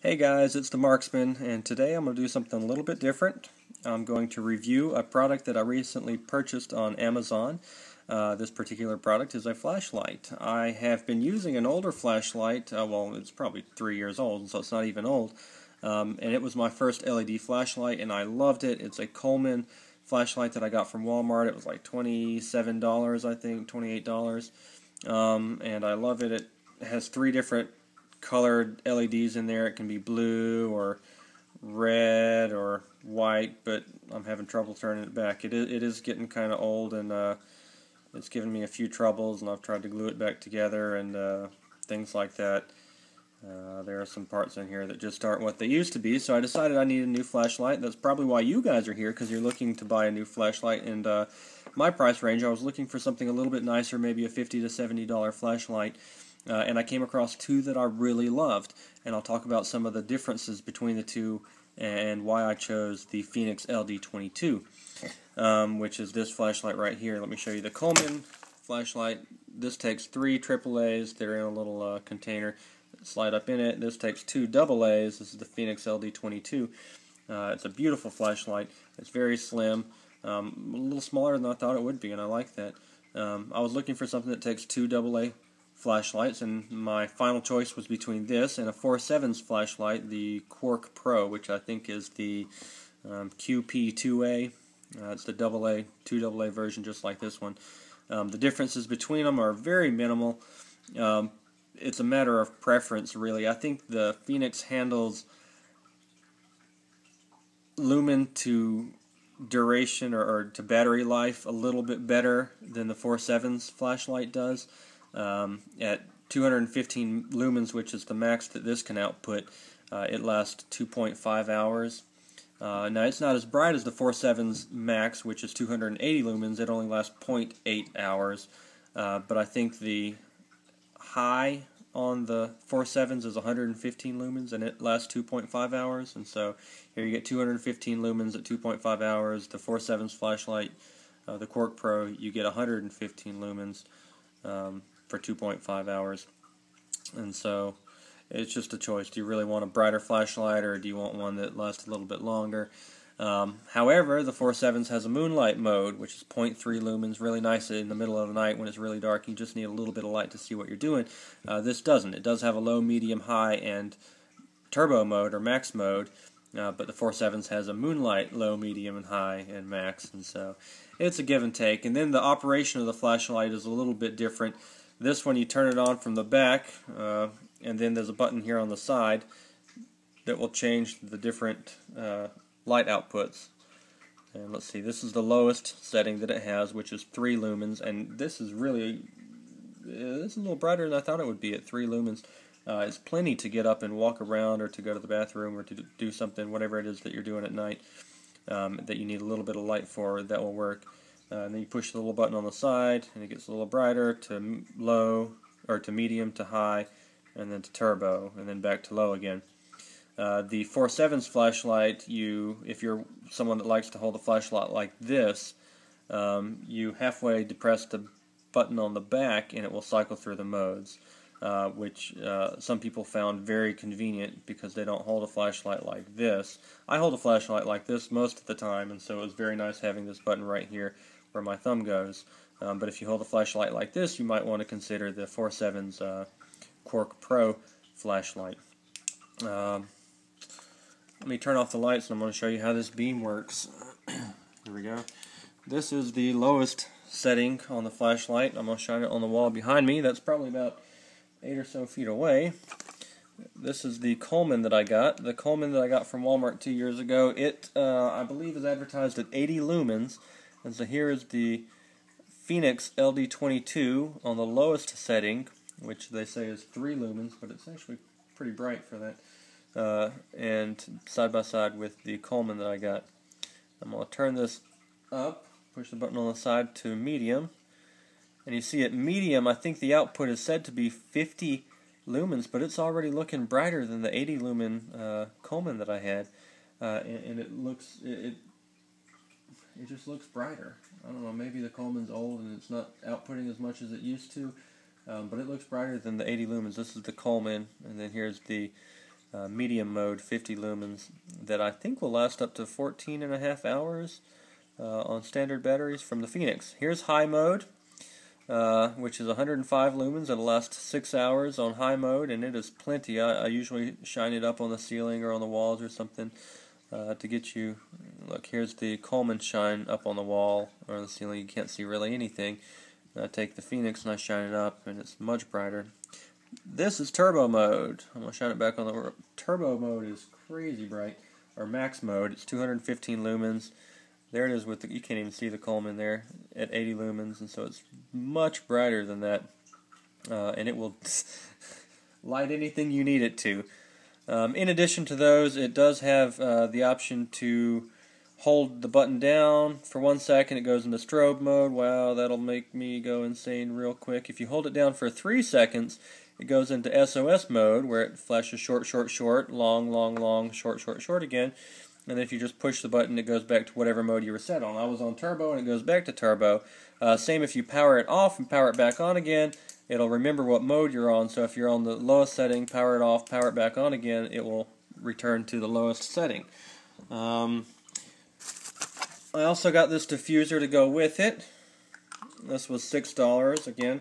Hey guys, it's the Marksman, and today I'm going to do something a little bit different. I'm going to review a product that I recently purchased on Amazon. This particular product is a flashlight. I have been using an older flashlight, well, it's probably 3 years old, so it's not even old, and it was my first LED flashlight, and I loved it. It's a Coleman flashlight that I got from Walmart. It was like $27, I think, $28, and I love it. It has 3 different colored LEDs in there. It can be blue or red or white, but I'm having trouble turning it back. It is getting kind of old, and it's given me a few troubles, and I've tried to glue it back together and things like that. There are some parts in here that just aren't what they used to be, so I decided I need a new flashlight. That's probably why you guys are here, because you're looking to buy a new flashlight. And my price range, I was looking for something a little bit nicer, maybe a $50 to $70 flashlight. And I came across 2 that I really loved, and I'll talk about some of the differences between the 2 and why I chose the Fenix LD22, which is this flashlight right here. Let me show you the Coleman flashlight. This takes 3 AAAs. They're in a little container. Slide up in it. This takes 2 AA's. This is the Fenix LD22. It's a beautiful flashlight. It's very slim, a little smaller than I thought it would be, and I like that. I was looking for something that takes 2 AA flashlights, and my final choice was between this and a 4.7's flashlight, the Quark Pro, which I think is the QP2A. It's the AA, 2 AA version, just like this one. The differences between them are very minimal. It's a matter of preference, really. I think the Fenix handles lumen to duration or to battery life a little bit better than the 4.7's flashlight does. At 215 lumens, which is the max that this can output, it lasts 2.5 hours. Now, it's not as bright as the 4.7's max, which is 280 lumens. It only lasts 0.8 hours. But I think the high on the 4.7's is 115 lumens, and it lasts 2.5 hours. And so here you get 215 lumens at 2.5 hours. The 4.7's flashlight, the Quark Pro, you get 115 lumens for 2.5 hours. And so it's just a choice. Do you really want a brighter flashlight, or do you want one that lasts a little bit longer? However, the 4.7's has a moonlight mode, which is 0.3 lumens, really nice in the middle of the night when it's really dark. You just need a little bit of light to see what you're doing. This doesn't. It does have a low, medium, high, and turbo mode, or max mode, but the 4.7's has a moonlight, low, medium, and high, and max, and so it's a give and take. And then the operation of the flashlight is a little bit different. This one, you turn it on from the back, and then there's a button here on the side that will change the different light outputs. And let's see, this is the lowest setting that it has, which is 3 lumens, and this is really, this is a little brighter than I thought it would be at 3 lumens. It's plenty to get up and walk around, or to go to the bathroom, or to do something, whatever it is that you're doing at night, that you need a little bit of light for. That will work. And then you push the little button on the side, and it gets a little brighter, to low, or to medium, to high, and then to turbo, and then back to low again. The 4.7's flashlight, if you're someone that likes to hold a flashlight like this, you halfway depress the button on the back, and it will cycle through the modes, which some people found very convenient because they don't hold a flashlight like this. I hold a flashlight like this most of the time, and so it was very nice having this button right here where my thumb goes. But if you hold a flashlight like this, you might want to consider the 4.7's Quark Pro flashlight. Let me turn off the lights, and I'm going to show you how this beam works. Here we go. This is the lowest setting on the flashlight. I'm going to shine it on the wall behind me. That's probably about 8 or so feet away. This is the Coleman that I got. The Coleman that I got from Walmart 2 years ago. It, I believe, is advertised at 80 lumens. And so here is the Fenix LD22 on the lowest setting, which they say is 3 lumens, but it's actually pretty bright for that. And side by side with the Coleman that I got. I'm going to turn this up, push the button on the side to medium, and you see at medium, I think the output is said to be 50 lumens, but it's already looking brighter than the 80 lumen Coleman that I had, and it looks, it just looks brighter. I don't know, maybe the Coleman's old and it's not outputting as much as it used to, but it looks brighter than the 80 lumens. This is the Coleman, and then here's the medium mode 50 lumens that I think will last up to 14.5 hours on standard batteries from the Phoenix. Here's high mode, which is 105 lumens. It'll last 6 hours on high mode, and it is plenty. I usually shine it up on the ceiling or on the walls or something to get you. Look, here's the Coleman shine up on the wall or on the ceiling. You can't see really anything. I take the Phoenix and I shine it up, and it's much brighter. This is turbo mode. I'm going to shine it back on the... Turbo mode is crazy bright. Or max mode, it's 215 lumens. There it is with the... You can't even see the Coleman there at 80 lumens, and so it's much brighter than that. And it will light anything you need it to. In addition to those, it does have the option to hold the button down for 1 second. It goes into strobe mode. Wow, that'll make me go insane real quick. If you hold it down for 3 seconds, it goes into SOS mode, where it flashes short, short, short, long, long, long, short, short, short again. And then if you just push the button, it goes back to whatever mode you were set on. I was on turbo, and it goes back to turbo. Same if you power it off and power it back on again. It'll remember what mode you're on, so if you're on the lowest setting, power it off, power it back on again, it will return to the lowest setting. I also got this diffuser to go with it. This was $6, again,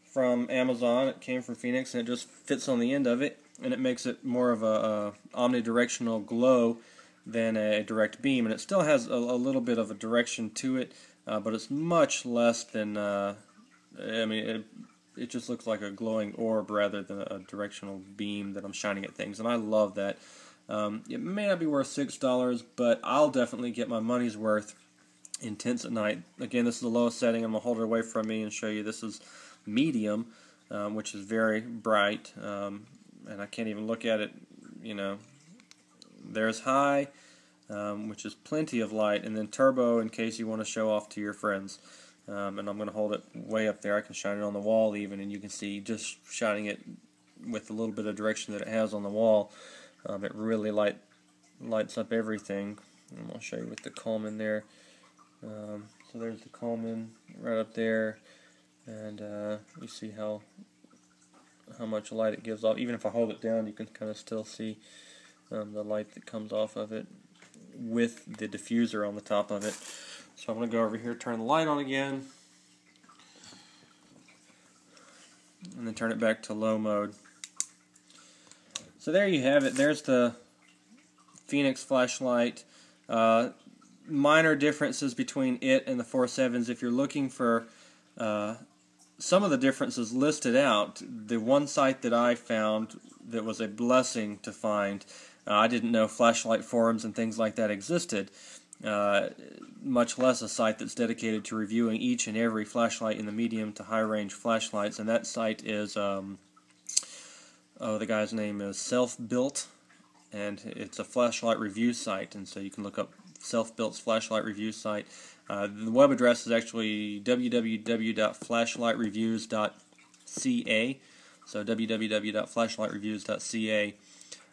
from Amazon. It came from Phoenix, and it just fits on the end of it, and it makes it more of a omnidirectional glow than a direct beam, and it still has a little bit of a direction to it, but it's much less than, I mean, it just looks like a glowing orb rather than a directional beam that I'm shining at things, and I love that. It may not be worth $6, but I'll definitely get my money's worth in tints at night. Again, this is the lowest setting. I'm going to hold it away from me and show you. This is medium, which is very bright, and I can't even look at it, you know. There's high, which is plenty of light, and then turbo in case you want to show off to your friends. And I'm going to hold it way up there. I can shine it on the wall even, and you can see just shining it with a little bit of direction that it has on the wall. It really lights up everything. I'm going to show you with the Coleman there. So there's the Coleman right up there, and you see how much light it gives off. Even if I hold it down, you can kind of still see the light that comes off of it with the diffuser on the top of it. So I'm going to go over here, turn the light on again, and then turn it back to low mode. So there you have it. There's the Phoenix flashlight. Minor differences between it and the 4.7s. If you're looking for some of the differences listed out, the one site that I found that was a blessing to find, I didn't know flashlight forums and things like that existed, much less a site that's dedicated to reviewing each and every flashlight in the medium to high range flashlights, and that site is, the guy's name is Self-Built, and it's a flashlight review site, and so you can look up Self-Built's flashlight review site. The web address is actually www.flashlightreviews.ca, so www.flashlightreviews.ca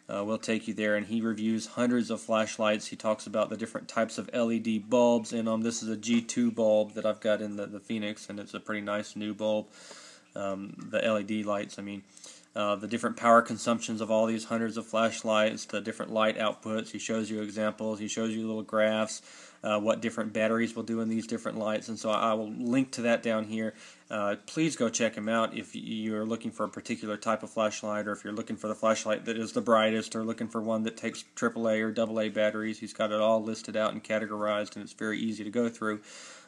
will take you there, and he reviews hundreds of flashlights. He talks about the different types of LED bulbs in them. This is a G2 bulb that I've got in the Phoenix, and it's a pretty nice new bulb. The LED lights, I mean. The different power consumptions of all these hundreds of flashlights, the different light outputs. He shows you examples. He shows you little graphs, what different batteries will do in these different lights, and so I will link to that down here. Please go check him out if you're looking for a particular type of flashlight, or if you're looking for the flashlight that is the brightest, or looking for one that takes AAA or AA batteries. He's got it all listed out and categorized, and it's very easy to go through.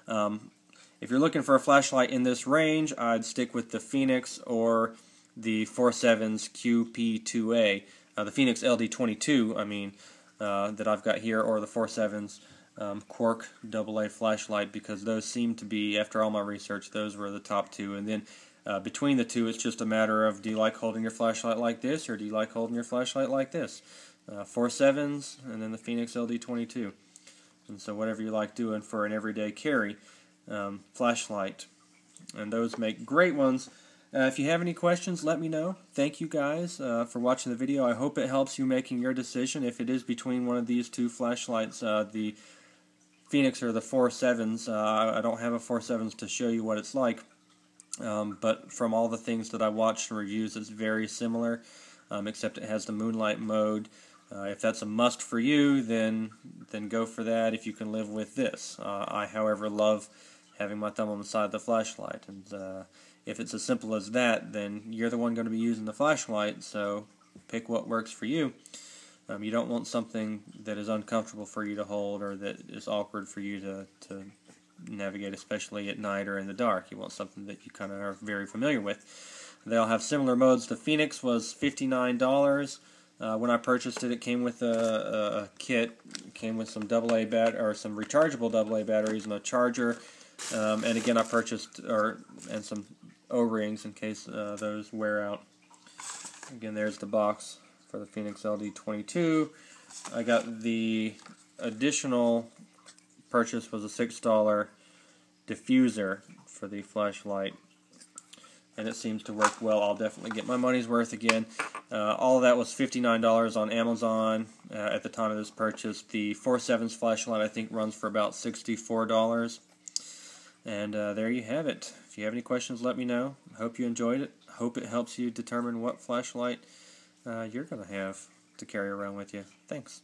If you're looking for a flashlight in this range, I'd stick with the Phoenix or the 4.7's QP2A, the Phoenix LD22, I mean, that I've got here, or the 4.7's Quark AA flashlight, because those seem to be, after all my research, those were the top two. And then between the two, it's just a matter of, do you like holding your flashlight like this, or do you like holding your flashlight like this? 4.7's, and then the Phoenix LD22. And so whatever you like doing for an everyday carry flashlight. And those make great ones. If you have any questions, let me know. Thank you guys for watching the video. I hope it helps you making your decision. If it is between one of these two flashlights, the Phoenix or the 4.7's, I don't have a 4.7's to show you what it's like, but from all the things that I watched and reviews, it's very similar. except it has the moonlight mode. If that's a must for you, then go for that if you can live with this. I, however, love having my thumb on the side of the flashlight, and if it's as simple as that, then you're the one going to be using the flashlight, so pick what works for you. You don't want something that is uncomfortable for you to hold or that is awkward for you to navigate, especially at night or in the dark. You want something that you kind of are very familiar with. They all have similar modes. The Phoenix was $59. When I purchased it, it came with a kit. It came with some some rechargeable AA batteries and a charger. And again, I purchased and some O-rings in case those wear out. Again, there's the box for the Phoenix LD22. I got the additional purchase was a $6 diffuser for the flashlight, and it seems to work well. I'll definitely get my money's worth again. All of that was $59 on Amazon at the time of this purchase. The 4.7's flashlight I think runs for about $64. And there you have it. If you have any questions, let me know. Hope you enjoyed it. Hope it helps you determine what flashlight you're going to have to carry around with you. Thanks.